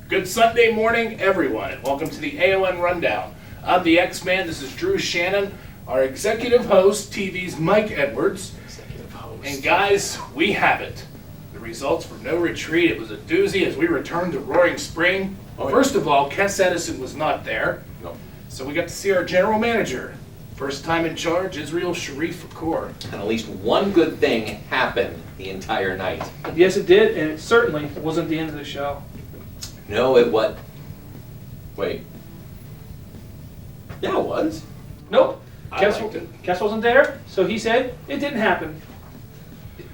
Good Sunday morning, everyone, and welcome to the AON RunDown. I'm the X-Man, this is Drew Shannon, our executive host, TV's Mike Edwards. Executive host. And guys, we have it. The results from No Retreat, it was a doozy as we returned to Roaring Spring. First of all, Kes Edison was not there, so we got to see our general manager. First time in charge, Israel Sharif Fakour. And at least one good thing happened the entire night. Yes, it did, and it certainly wasn't the end of the show. No, it was. Wait. Yeah, it was. Nope. I liked it. Kes wasn't there, so he said it didn't happen.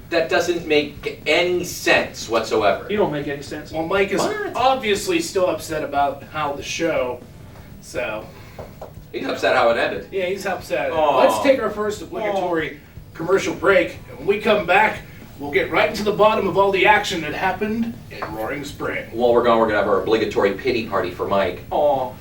That doesn't make any sense whatsoever. You don't make any sense. Well, Mike is What? obviously still upset about how the show, so... He's upset how it ended. Yeah, he's upset. Aw. Let's take our first obligatory commercial break, and when we come back, we'll get right into the bottom of all the action that happened in Roaring Spring. While we're gone, we're going to have our obligatory pity party for Mike. Aw.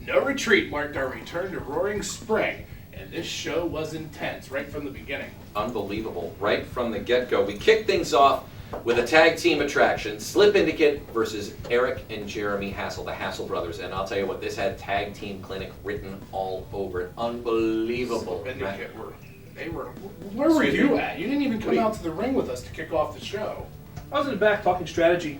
No Retreat marked our return to Roaring Spring, and this show was intense right from the beginning. Unbelievable. Right from the get-go. We kicked things off with a tag team attraction, Slip Indicate versus Eric and Jeremy Hassel, the Hassel brothers. And I'll tell you what, this had Tag Team Clinic written all over it. Unbelievable. Syndicate where were you at? You didn't even come out to the ring with us to kick off the show. I was in the back talking strategy.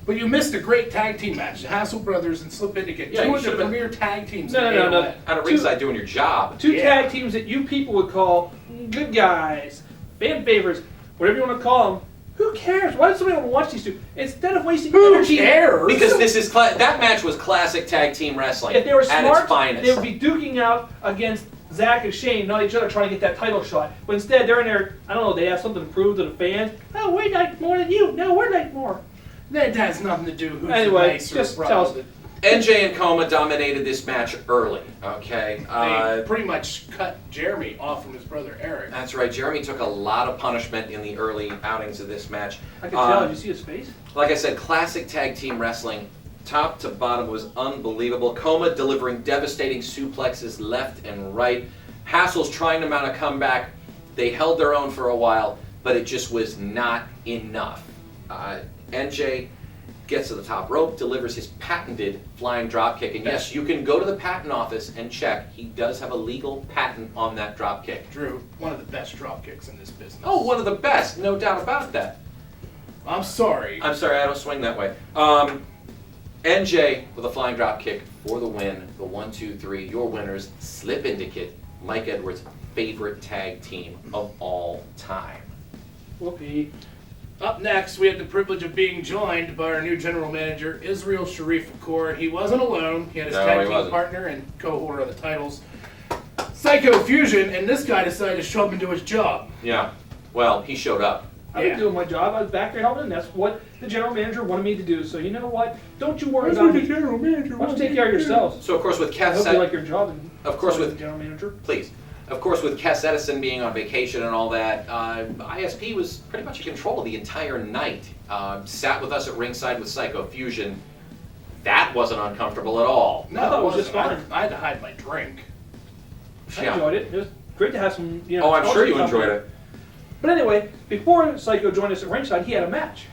But you missed a great tag team match. The Hassel Brothers and Slip Indicate. Yeah, two you of the should've been- premier tag teams No, in no, no, AON. Out of ringside doing your job. Two Yeah. tag teams that you people would call good guys, fan favorites, whatever you want to call them. Who cares? Why does somebody want to watch these two? Instead of wasting Who energy. cares? Because this is that match was classic tag team wrestling If they were at its smart, finest. they would be duking out against Zach and Shane, not each other trying to get that title shot. But instead, they're in there, I don't know, they have something to prove to the fans. Oh, we like more than you. No, we're like more. That has nothing to do who's Anyway, nicer just brother. tell us. NJ and Coma dominated this match early, okay? They pretty much cut Jeremy off from his brother Eric. That's right. Jeremy took a lot of punishment in the early outings of this match. I can tell. Did you see his face? Like I said, classic tag team wrestling. Top to bottom was unbelievable. Coma delivering devastating suplexes left and right. Hassel's trying to mount a comeback. They held their own for a while, but it just was not enough. NJ gets to the top rope, delivers his patented flying dropkick. And yes, you can go to the patent office and check. He does have a legal patent on that dropkick. Drew, one of the best drop kicks in this business. Oh, one of the best, no doubt about that. I'm sorry. I'm sorry, I don't swing that way. NJ with a flying dropkick for the win. The 1, 2, 3. Your winners, Slip Indicate, Mike Edwards' favorite tag team of all time. Whoopee. Up next, we had the privilege of being joined by our new general manager, Israel Sharif Fakour. He wasn't alone. He had his No, tag he team wasn't. partner and co-holder of the titles, Psycho Fusion, and this guy decided to show up and do his job. Yeah, well, he showed up. I've been doing my job. I was back there helping, and that's what the general manager wanted me to do. So you know what? Don't you worry about me. general manager. Why don't you take care of yourselves? So of course with I Cass, hope you like your job. And Of course so with- the general manager. please. Of course, with Cass Edison being on vacation and all that, ISP was pretty much in control of the entire night. Sat with us at ringside with Psycho Fusion. That wasn't uncomfortable at all. No, I thought it was wasn't. just fine. I had to hide my drink. I Yeah. enjoyed it. It was great to have some, you know. Oh, I'm sure you company. enjoyed it. But anyway, before Psycho joined us at ringside, he had a match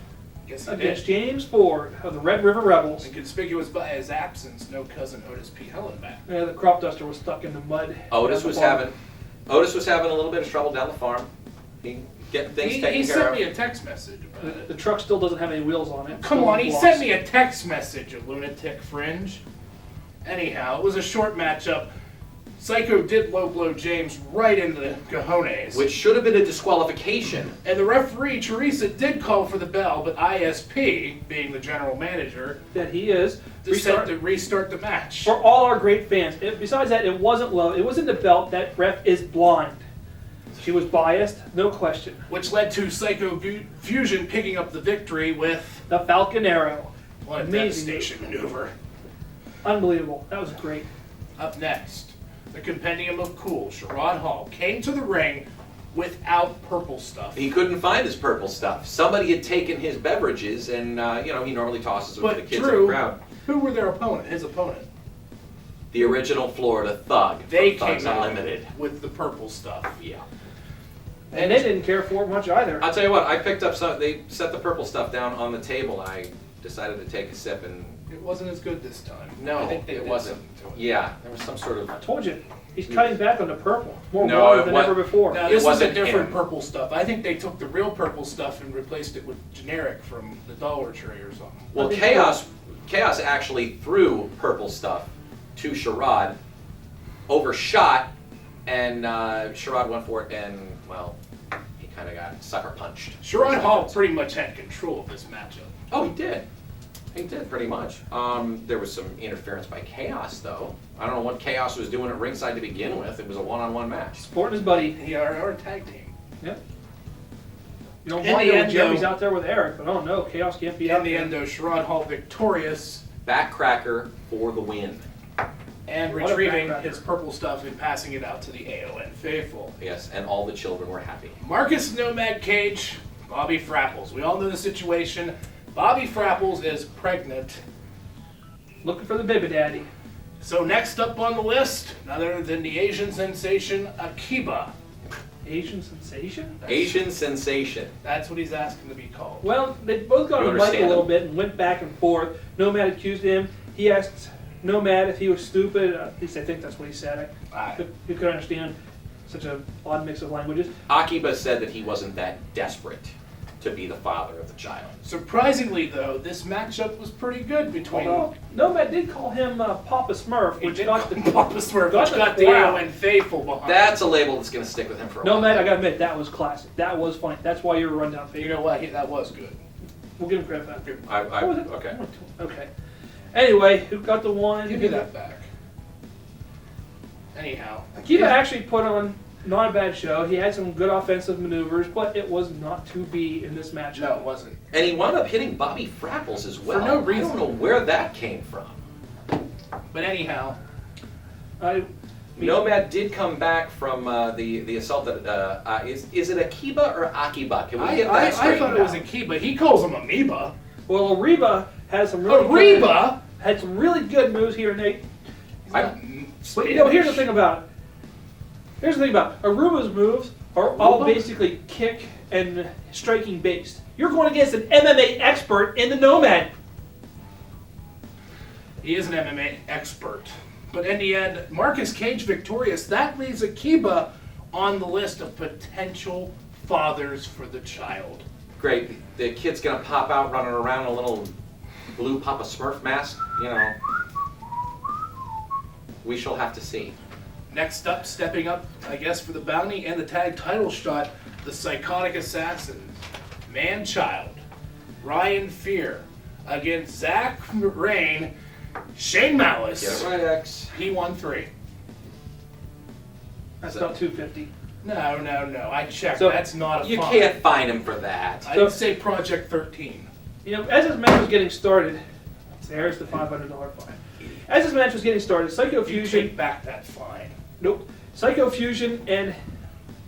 Yes, he against did. James Ford of the Red River Rebels. And conspicuous by his absence, no cousin Otis P. Hellenbach. The crop duster was stuck in the mud. Otis down was the farm. having a little bit of trouble down the farm. He getting things He taken care sent of. me a text message about The it. truck still doesn't have any wheels on it. Come Still on, he blocks. sent me a text message, a lunatic fringe. Anyhow, it was a short matchup. Psycho did low blow James right into the cojones. Which should have been a disqualification. And the referee, Teresa, did call for the bell, but ISP, being the general manager, That he is. decided to restart the match. For all our great fans. Besides that, it wasn't low. It wasn't the belt. That ref is blind. She was biased, no question. Which led to Psycho Fusion picking up the victory with The Falcon Arrow. what a Amazing. devastation maneuver. Unbelievable. That was great. Up next, the Compendium of Cool, Sherrod Hall, came to the ring without purple stuff. He couldn't find his purple stuff. Somebody had taken his beverages, and he normally tosses them to the But kids in the Drew, crowd. who were their opponent? His opponent. The original Florida Thug. They from Thugs came out Unlimited. with the purple stuff. Yeah. And they didn't care for it much either. I'll tell you what. I picked up some. They set the purple stuff down on the table. And I decided to take a sip, and It wasn't as good this time. no, I think they it did wasn't. something to it. Yeah, there was some sort of. I told you. He's cutting back on the purple. More No, water it than wa- ever before. Now, It this is a wasn't different him. purple stuff. I think they took the real purple stuff and replaced it with generic from the Dollar Tree or something. Well, I think Chaos actually threw purple stuff to Sherrod, overshot, and Sherrod went for it, and well, he kind of got sucker punched. Sherrod Hall pretty much had control of this matchup. Oh, he did. He did pretty much. There was some interference by Chaos, though. I don't know what Chaos was doing at ringside to begin with. It was a one-on-one match. Supporting his buddy. He our tag team. Yep. You don't In mind the it when end, Jeremy's though- out there with Eric, but oh no, Chaos can't beat In up the him. end, though, Sherrod Hall victorious Backcracker for the win. and What a retrieving backcracker. his purple stuff and passing it out to the AON faithful. Yes, and all the children were happy. Marcus Nomad Cage, Bobby Frapples. We all know the situation. Bobby Frapples is pregnant. Looking for the baby daddy. So next up on the list, none other than the Asian sensation Akiba. Asian sensation? Asian sensation. That's what he's asking to be called. Well, they both got You on the mic a understand little him? bit and went back and forth. Nomad accused him. He asked Nomad if he was stupid. At least I think that's what he said. Who could understand such an odd mix of languages? Akiba said that he wasn't that desperate to be the father of the child. Surprisingly, though, this matchup was pretty good between. Although Nomad did call him Papa Smurf, He which did got the Papa Smurf, got which the got the crowd. AON faithful behind. That's a label that's going to stick with him for a while. Nomad, I gotta admit, that was classic. That was funny. That's why you're a rundown You favorite. know what? That was good. We'll give him credit for that. What was it? Okay. Okay. Anyway, who got the one? Give me that back. Anyhow, Akiva actually put on not a bad show. He had some good offensive maneuvers, but it was not to be in this matchup. No, it wasn't. And he wound up hitting Bobby Frapples as well. no I reason. don't know where that came from. But anyhow, Nomad did come back from the assault that is it Akiba or Akiba? Can we get that I straightened thought it was out? Akiba. He calls him Amoeba. Well, Ariba had some really Ariba? had some really good moves here, Nate. He's I- not But here's the Spanish. thing about it. Here's the thing about it. Aruba's moves are all Aruba? basically kick and striking based. You're going against an MMA expert in the Nomad. He is an MMA expert. But in the end, Marcus Cage victorious. That leaves Akiba on the list of potential fathers for the child. Great. The kid's gonna pop out running around in a little blue Papa Smurf mask. You know. We shall have to see. Next up, stepping up, I guess, for the bounty and the tag title shot, the Psychotic Assassins. Man-Child, Ryan Fear, against Zach Rain, Shane Malice. Get it right, X. He won 3. That's about 250. No. I checked. So, That's not a You fine. can't fine him for that. I didn't say Project 13. As this match was getting started, there's the $500 fine. As this match was getting started, Psycho You Fusion, take back that fine. nope, Psycho Fusion and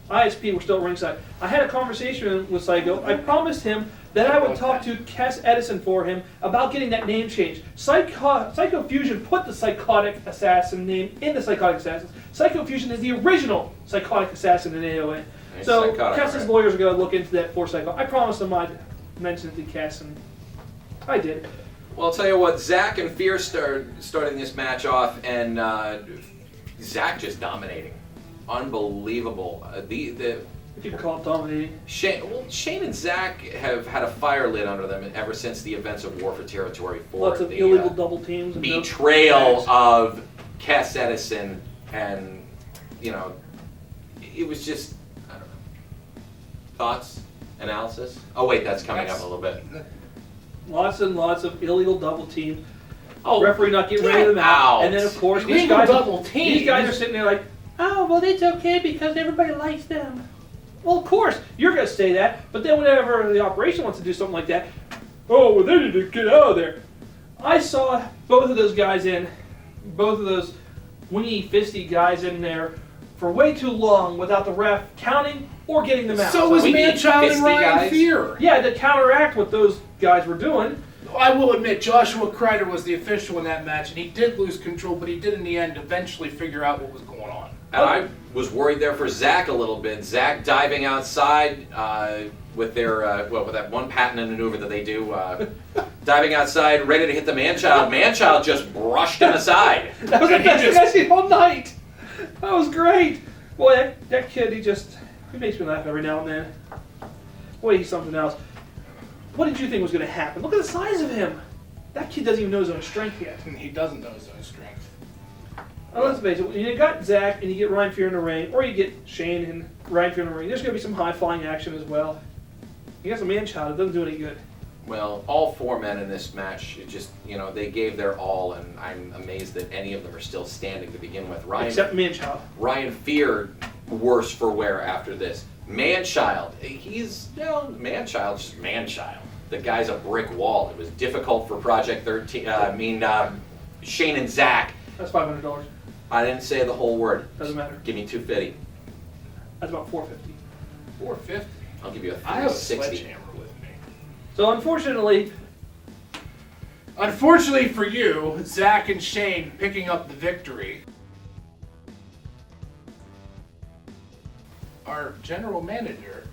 ISP were still at ringside. I had a conversation with Psycho. I promised him that I would talk to Cass Edison for him about getting that name changed. Psycho Fusion put the Psychotic Assassin name in the Psychotic Assassins. Psycho Fusion is the original Psychotic Assassin in AON. He's So psychotic, Cass's right? lawyers are going to look into that for Psycho. I promised him I'd mention it to Cass, and I did. Well, I'll tell you what, Zach and Fear starting this match off, and Zach just dominating. Unbelievable. If you can call it dominating. Shane and Zach have had a fire lit under them ever since the events of War for Territory 4. Lots of the, illegal double teams. And betrayal of Cass Edison, and, it was just, I don't know. Thoughts? Analysis? Oh, wait, that's coming up a little bit. Lots and lots of illegal double teams. Oh, Referee not getting rid of them get out. out. And then, of course, Illegal double teams? these guys are sitting there like, oh, well, it's okay because everybody likes them. Well, of course, you're going to say that, but then whenever the operation wants to do something like that, oh, well, they need to get out of there. I saw both of those wingy, fisty guys in there for way too long without the ref counting or getting them out. So was we need Manchild and fisty Ryan guys. Fear. Yeah, to counteract what those guys were doing. I will admit, Joshua Kreider was the official in that match, and he did lose control, but he did in the end eventually figure out what was going on. And I was worried there for Zach a little bit. Zach diving outside with their, with that one patented maneuver that they do, diving outside, ready to hit the Manchild. Manchild just brushed him aside. That was the best thing I've seen all night. That was great. Boy, that kid, he makes me laugh every now and then. Boy, he's something else. What did you think was going to happen? Look at the size of him. That kid doesn't even know his own strength yet. He doesn't know his own strength. Let's face it, you got Zach and you get Ryan Fear in the ring, or you get Shane and Ryan Fear in the ring, there's going to be some high-flying action as well. You got some man-child, it doesn't do any good. Well, all four men in this match, it just, they gave their all, and I'm amazed that any of them are still standing to begin with. Except man-child. Ryan Fear, worse for wear after this. Manchild, he's, Manchild's just Manchild. The guy's a brick wall. It was difficult for Project 13, Shane and Zach. That's $500. I didn't say the whole word. Doesn't matter. Give me $250. That's about $450. $450. I'll give you I have a $360. sledgehammer with me. So unfortunately for you, Zach and Shane picking up the victory. Our general manager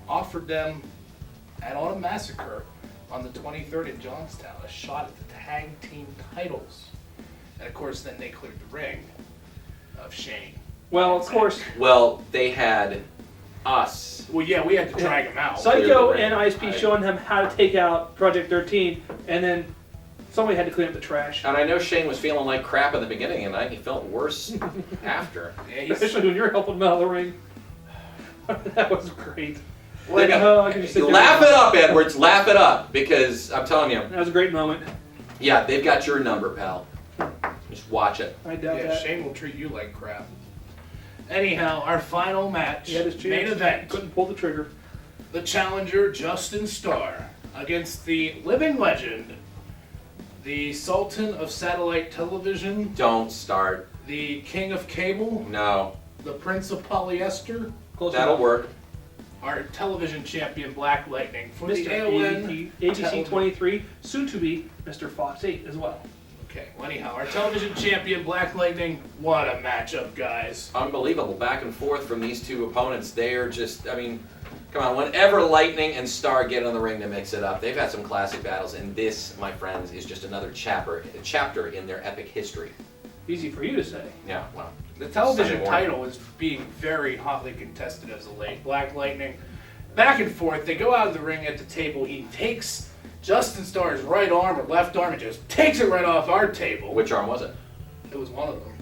offered them at On a Massacre on the 23rd in Johnstown a shot at the tag team titles. And of course, then they cleared the ring of Shane. Well, of course, Well, they had us. Well, yeah, we had to drag him out. Psycho Clear the ring. and ISP showing him how to take out Project 13, and then somebody had to clean up the trash. And I know Shane was feeling like crap at the beginning, and he felt worse after. Yeah, he's, Especially when you're helping him out of the ring. That was great. They got- I can just sit there Laugh and- it up, Edwards. Laugh it up, because I'm telling you, That was a great moment. yeah, they've got your number, pal. Just watch it. I doubt yeah, that. Shane will treat you like crap. Anyhow, our final match, He had his chance. main event. Couldn't pull the trigger. The challenger, Justin Starr, against the living legend, the Sultan of Satellite Television, Don't start. the King of Cable, No. the Prince of Polyester, Close That'll enough. work. our television champion, Black Lightning, for Mr. the AON ABC television- 23, soon to be Mr. Fox 8 as well. Okay, well anyhow, our television champion, Black Lightning, what a matchup, guys. Unbelievable. Back and forth from these two opponents. They are just, come on. Whenever Lightning and Star get in the ring to mix it up, they've had some classic battles, and this, my friends, is just another chapter in their epic history. Easy for you to say. Yeah, well. The television Sunday morning. title is being very hotly contested as of late. Black Lightning, back and forth. They go out of the ring at the table. He takes Justin Starr's right arm or left arm and just takes it right off our table. Which arm was it? It was one of them.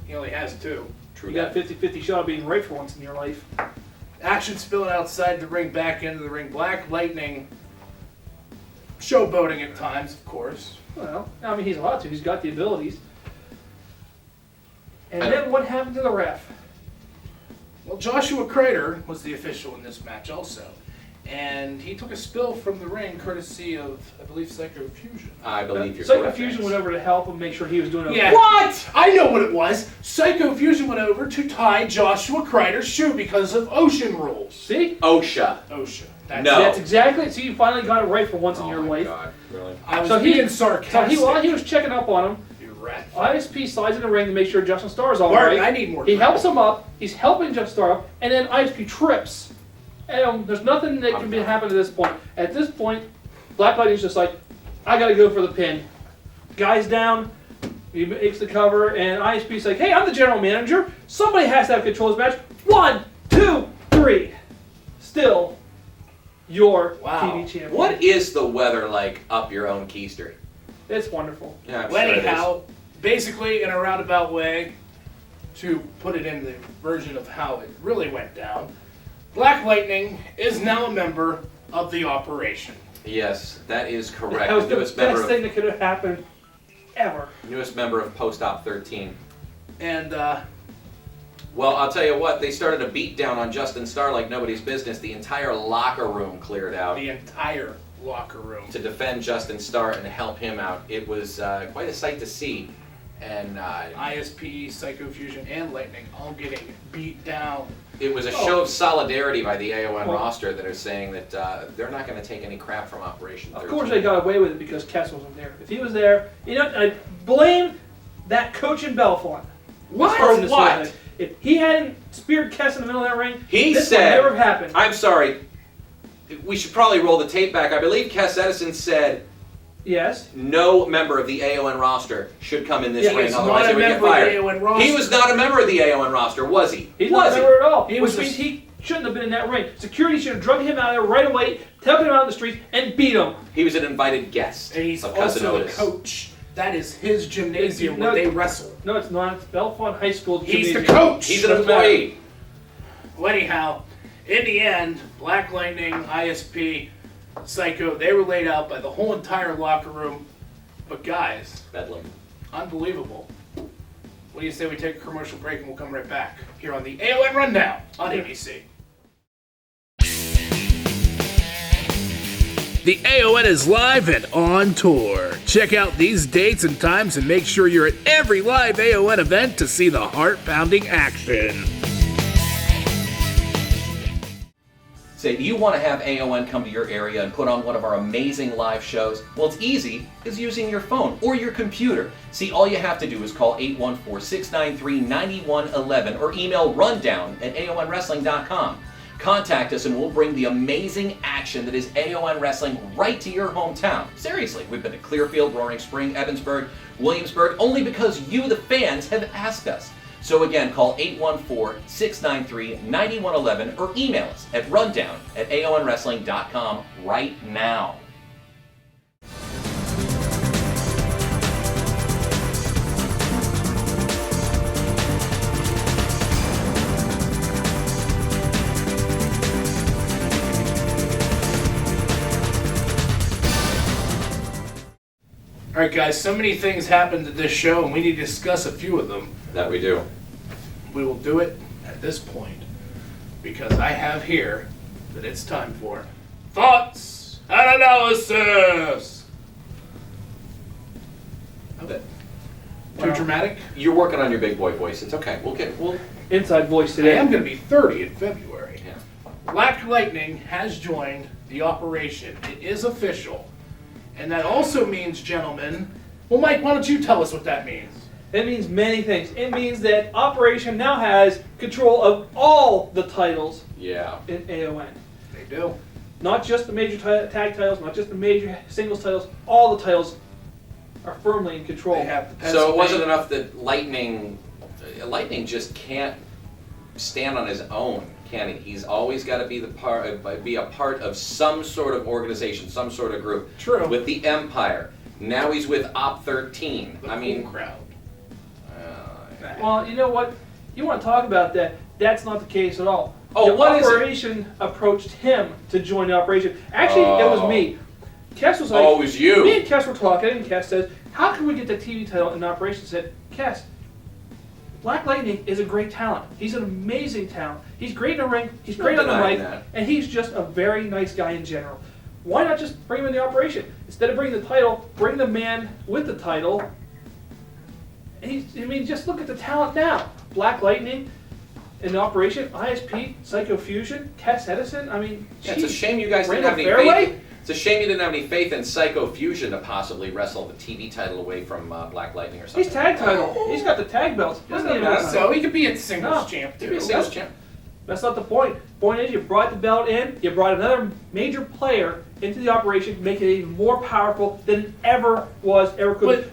He only has two. True You got a that. 50-50 shot of being right for once in your life. Action spilling outside the ring, back into the ring. Black Lightning showboating at times, of course. Well, I mean, he's allowed to. He's got the abilities. And I then what happened to the ref? Well, Joshua Crater was the official in this match also. And he took a spill from the ring courtesy of, I believe, Psycho Fusion. I believe you're Psycho correct. Fusion went over to help him make sure he was doing okay. Yeah. What? I know what it was. Psycho Fusion went over to tie Joshua Crater's shoe because of ocean rules. See? OSHA. OSHA. No. That's exactly it. See, you finally got it right for once in your my life. God, really? I was So being sarcastic. while he was checking up on him, You rat. ISP slides in the ring to make sure Justin Starr's all Mark, right. I need more He time. helps him up. He's helping Justin Starr up, and then ISP trips. And there's nothing that can happen at this point. At this point, Black Lightning's just like, I gotta go for the pin. Guy's down. He makes the cover, and ISP's like, hey, I'm the general manager. Somebody has to have control of this match. 1, 2, 3. Still, your Wow. TV champion. What is the weather like up your own keister? It's wonderful. Yeah, I'm Well, sure it is. anyhow, basically in a roundabout way, to put it in the version of how it really went down, Black Lightning is now a member of the operation. Yes, that is correct. That was the newest best thing that could have happened ever. newest member of Post-Op 13. And Well, I'll tell you what, they started a beatdown on Justin Starr like nobody's business. The entire locker room cleared out the entire locker room. to defend Justin Starr and help him out. It was quite a sight to see. And ISP, Psycho Fusion, and Lightning all getting beat down. it was a show of solidarity by the AON Well- roster that are saying that they're not going to take any crap from Operation 13. Of course, they got away with it because Kess wasn't there. If he was there, I blame that coach in Belfont. What? For this What? sort of thing. If he hadn't speared Kess in the middle of that ring, He this said, would never have happened. I'm sorry, we should probably roll the tape back. I believe Cass Edison said Yes. no member of the AON roster should come in this Yeah, ring, he's otherwise not they a would get member of the fired. AON roster. He was not a member of the AON roster, was he? He's not a Was member at all. He Which was means a- he shouldn't have been in that ring. Security should have drug him out of there right away, taken him out in the streets, and beat him. He was an invited guest And he's of Cousin also the Otis. coach. That is his gymnasium No, where they wrestle. No, it's not. It's Belfont High School. He's the Gymnasium. coach. He's an Doesn't matter. employee. Well, anyhow, in the end, Black Lightning, ISP, Psycho, they were laid out by the whole entire locker room. But guys, Bedlam. unbelievable. What do you say we take a commercial break and we'll come right back here on the AON Rundown on ABC. The AON is live and on tour. Check out these dates and times and make sure you're at every live AON event to see the heart-pounding action. Say, do you want to have AON come to your area and put on one of our amazing live shows? Well, it's easy. It's using your phone or your computer. See, all you have to do is call 814-693-9111 or email rundown@aonwrestling.com. Contact us and we'll bring the amazing action that is AON Wrestling right to your hometown. Seriously, we've been to Clearfield, Roaring Spring, Evansburg, Williamsburg, only because you, the fans, have asked us. So again, call 814-693-9111 or email us at rundown@aonwrestling.com right now. All right, guys, so many things happened at this show, and we need to discuss a few of them. That we do. We will do it at this point because I have here that it's time for thoughts and analysis. Too dramatic? You're working on your big boy voice. It's okay. We'll Inside voice I today. am going to be 30 in February. yeah. Black Lightning has joined the operation. It is official. And that also means, gentlemen, well, Mike, why don't you tell us what that means? It means many things. It means that Operation now has control of all the titles Yeah. in AON. They do. Not just the major tag titles, not just the major singles titles. All the titles are firmly in control. They have the So it wasn't Pennsylvania- enough that Lightning just can't stand on his own, can he? He's always got to be be a part of some sort of organization, some sort of group. True. With the Empire. Now he's with Op 13. The I mean, cool crowd. Well, you know what? You want to talk about that? That's not the case at all. Oh, the what is it? Operation approached him to join the operation. Actually, it was me. Kess was like, Oh, it was you. Me and Kess were talking, and Kess says, "How can we get the TV title in operation?" I said, "Kess, Black Lightning is a great talent. He's an amazing talent. He's great in the ring, he's No great on the denying mic, that. and he's just a very nice guy in general. Why not just bring him in the operation? Instead of bringing the title, bring the man with the title. Just look at the talent now. Black Lightning in the operation, ISP, Psycho Fusion, Cass Edison. Yeah, it's a shame you guys didn't Randall have any Fairway? faith. It's a shame you didn't have any faith in Psycho Fusion to possibly wrestle the TV title away from Black Lightning or something. He's tag title. He's got the tag belts. He doesn't need a So he could be a singles No. champ Maybe too. a singles champ. That's not the point. Point is, you brought the belt in, you brought another major player into the operation, making it even more powerful than it ever could.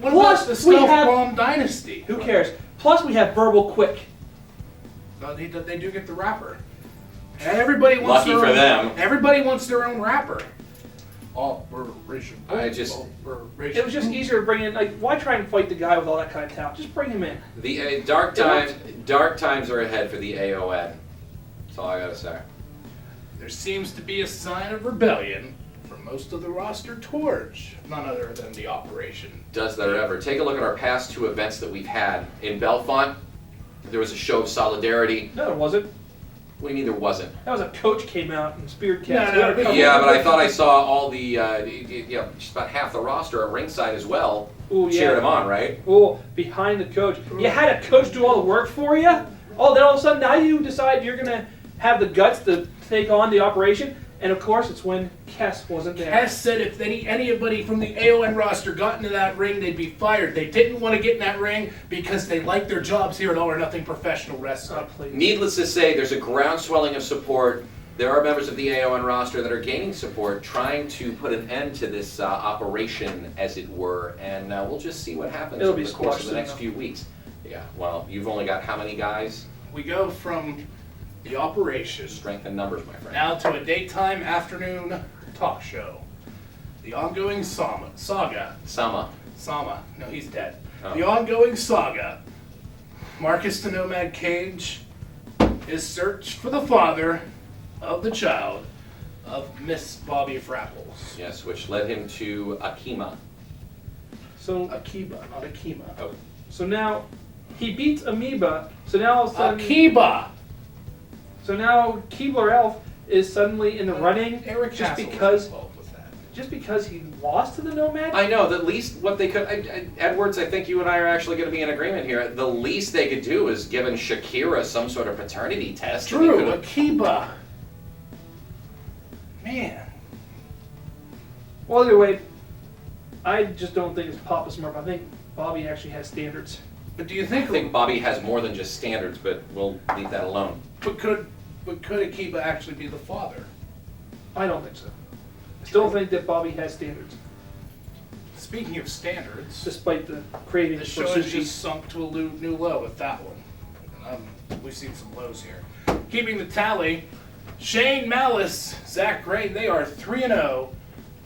But what about the we Stealth have. Bomb Dynasty? Who cares? Plus, we have Verbal Quick. No, they do get the rapper. And everybody wants Lucky their for own, them. Everybody wants their own rapper. Operation. Operation. It was just easier to bring in. Like, why try and fight the guy with all that kind of talent? Just bring him in. The dark times are ahead for the AON. That's all I gotta say. There seems to be a sign of rebellion from most of the roster towards none other than the operation. Does there ever? Take a look at our past 2 events that we've had. In Belfont, there was a show of solidarity. No, it wasn't. What do you mean there wasn't? That was a coach came out and speared Cass. No, no, Yeah, but I thought I saw all the, just about half the roster at ringside as well. Ooh, Cheered yeah. him on, right? Oh, behind the coach. You had a coach do all the work for you? Oh, then all of a sudden now you decide you're going to have the guts to take on the operation? And of course, it's when Cass wasn't there. Cass said if anybody from the AON roster got into that ring, they'd be fired. They didn't want to get in that ring because they liked their jobs here at All or Nothing Professional Wrestling. Oh, please. Needless to say, there's a groundswelling of support. There are members of the AON roster that are gaining support, trying to put an end to this operation, as it were, and we'll just see what happens It'll over be the course of squashed the next soon few weeks. Yeah, well, you've only got how many guys? We go from the operation Strength in numbers, my friend. now to a daytime afternoon talk show. The ongoing saga. Sama. No, he's dead. Oh. The ongoing saga. Marcus the Nomad Cage is searched for the father of the child of Miss Bobby Frapples. Yes, which led him to Akima. So, Akiba, not Akima. Oh. so now he beats Amoeba. So now all of a sudden, Akiba! so now Keebler Elf is suddenly in the running Eric just Castle was because involved with that. he lost to the Nomad. I know, the least what they could, Edwards, I think you and I are actually going to be in agreement here. The least they could do is given Shakira some sort of paternity test. and he Drew, could've- Akiba. Man. Well, either way, I just don't think it's Papa Smurf. I think Bobby actually has standards. But do you I think, think Bobby has more than just standards, but we'll leave that alone. but could Akiba actually be the father? I don't think so. I still think that Bobby has standards, Speaking of standards, despite the craving the for show has sushi. just sunk to a new low with that one. We've seen some lows here. Keeping the tally, Shane Malice, Zach Gray, they are 3-0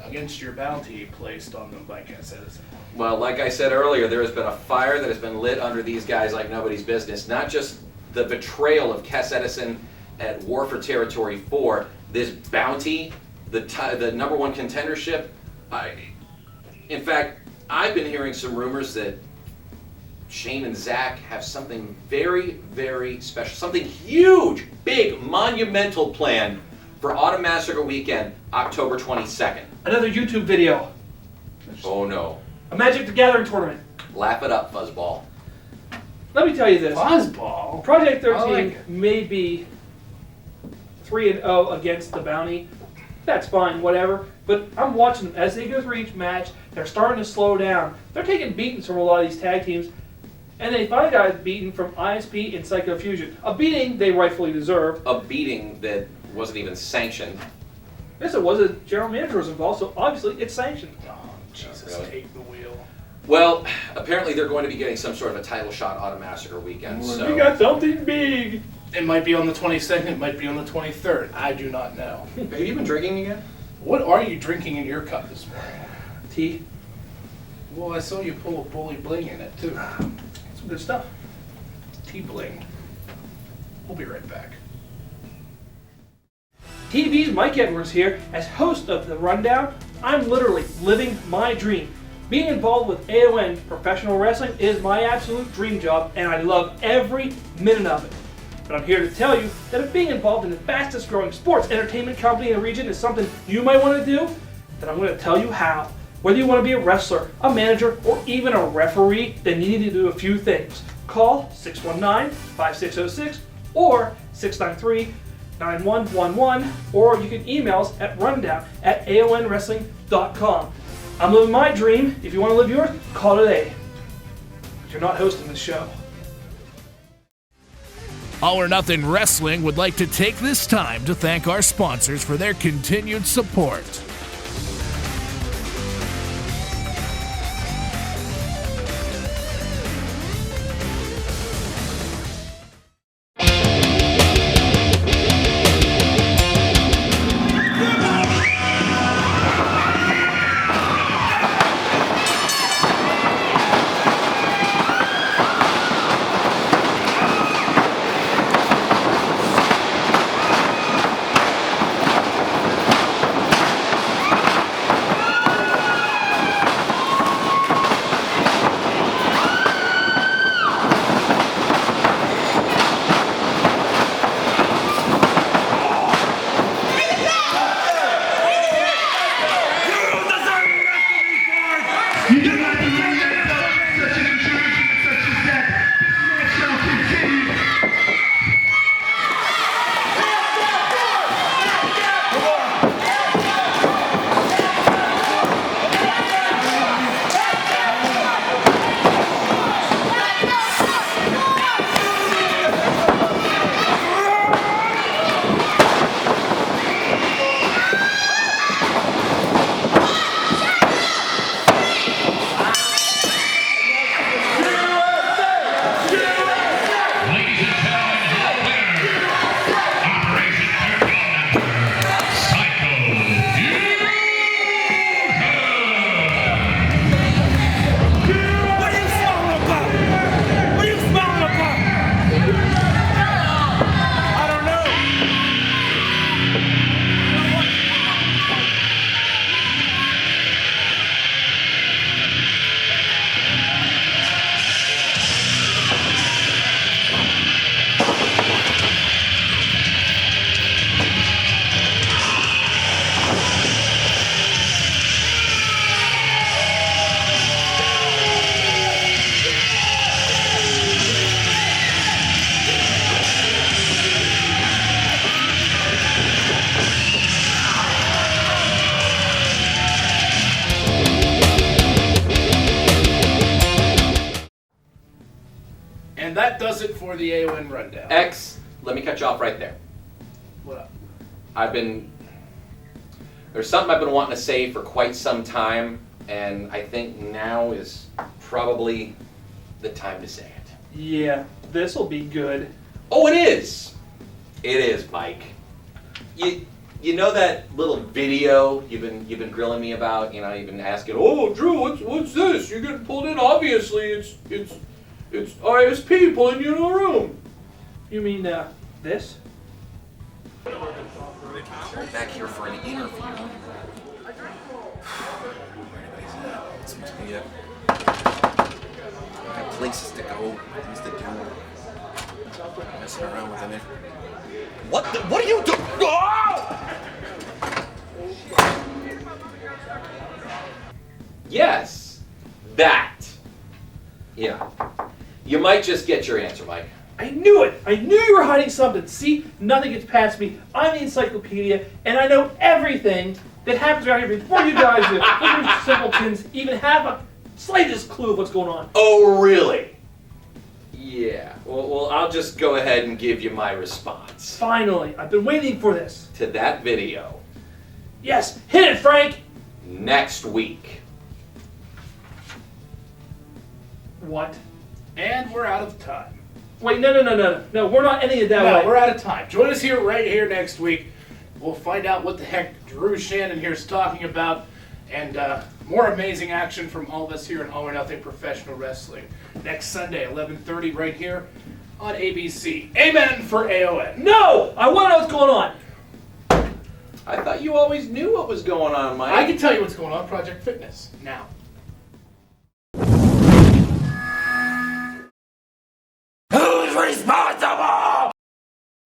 against your bounty placed on them by Cass Edison. Well, like I said earlier, there has been a fire that has been lit under these guys like nobody's business. Not just the betrayal of Cass Edison at War for Territory 4, this bounty, the #1 contendership. In fact, I've been hearing some rumors that Shane and Zach have something very, very special, something huge, big, monumental planned for Autumn Massacre Weekend, October 22nd. Another YouTube video. Oh no. A Magic the Gathering tournament. Laugh it up, fuzzball. Let me tell you this. Fuzzball? Project 13 I like it. may be 3-0 against the bounty. That's fine, whatever. But I'm watching them as they go through each match. They're starting to slow down. They're taking beatings from a lot of these tag teams. And they finally got beaten from ISP and Psycho Fusion. A beating they rightfully deserve. A beating that wasn't even sanctioned. Yes, it was. A general manager was involved, so obviously it's sanctioned. Oh, Jesus, Really? take the wheel. Well, apparently they're going to be getting some sort of a title shot Autumn Massacre Weekend. We So got something big. It might be on the 22nd, it might be on the 23rd. I do not know. have you been drinking again? What are you drinking in your cup this morning? Tea. Well, I saw you pull a bully bling in it, too. Some good stuff. Tea bling. We'll be right back. TV's Mike Edwards here. As host of the Rundown, I'm literally living my dream. Being involved with AON Professional Wrestling is my absolute dream job, and I love every minute of it. But I'm here to tell you that if being involved in the fastest growing sports entertainment company in the region is something you might want to do, then I'm going to tell you how. Whether you want to be a wrestler, a manager, or even a referee, then you need to do a few things. Call 619-5606 or 693-9111, or you can email us at rundown@aonwrestling.com. I'm living my dream. If you want to live yours, call today. But you're not hosting this show. All or Nothing Wrestling would like to take this time to thank our sponsors for their continued support. And that does it for the AON Rundown. X, let me cut you off right there. What up? There's something I've been wanting to say for quite some time, and I think now is probably the time to say it. Yeah, this'll be good. Oh, it is! It is, Mike. You know that little video you've been grilling me about? You know, you've been asking, oh, Drew, what's this? You're getting pulled in. Obviously, it's ISP pulling you in a room. You mean, this? I'm back here for an interview. Anybody's at? Got places to go, things to do. Messing around with an What are you doing? Oh! Yes, that. Yeah. You might just get your answer, Mike. I knew it! I knew you were hiding something. See, nothing gets past me. I'm the encyclopedia, and I know everything that happens around here before you guys do. Before you simpletons even have a slightest clue of what's going on. Oh, really? Yeah. Well, I'll just go ahead and give you my response. Finally, I've been waiting for this. To that video. Yes, hit it, Frank! Next week. What? And we're out of time. Wait, no, we're not ending it that No, way. we're out of time. Join us right here next week. We'll find out what the heck Drew Shannon here is talking about, and more amazing action from all of us here in All or Nothing Professional Wrestling. Next Sunday, 11:30, right here on ABC. Amen for AON. No! I want to know what's going on. I thought you always knew what was going on, Mike. I can tell you what's going on, Project Fitness. Now.